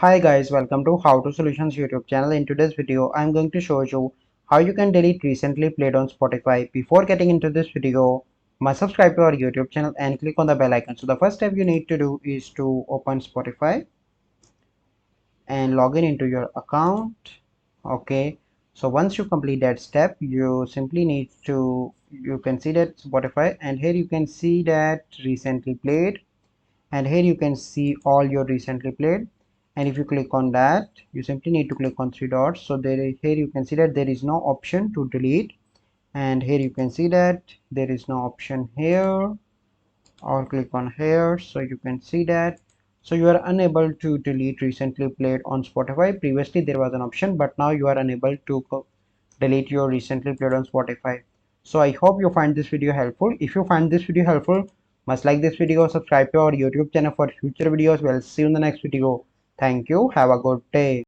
Hi guys, welcome to How to Solutions YouTube channel. In today's video, I'm going to show you how you can delete recently played on Spotify. Before getting into this video, must subscribe to our YouTube channel and click on the bell icon. So the first step you need to do is to open Spotify and log in into your account. Okay, so once you complete that step, you simply need to, you can see that Spotify, and here you can see that recently played, and here you can see all your recently played. And if you click on that, you simply need to click on three dots. So here you can see that there is no option to delete, and here you can see that there is no option here, or click on here. So you can see that, so you are unable to delete recently played on Spotify. Previously there was an option, but now you are unable to delete your recently played on Spotify. So I hope you find this video helpful. If you find this video helpful, must like this video, subscribe to our YouTube channel for future videos. We'll see you in the next video. Thank you. Have a good day.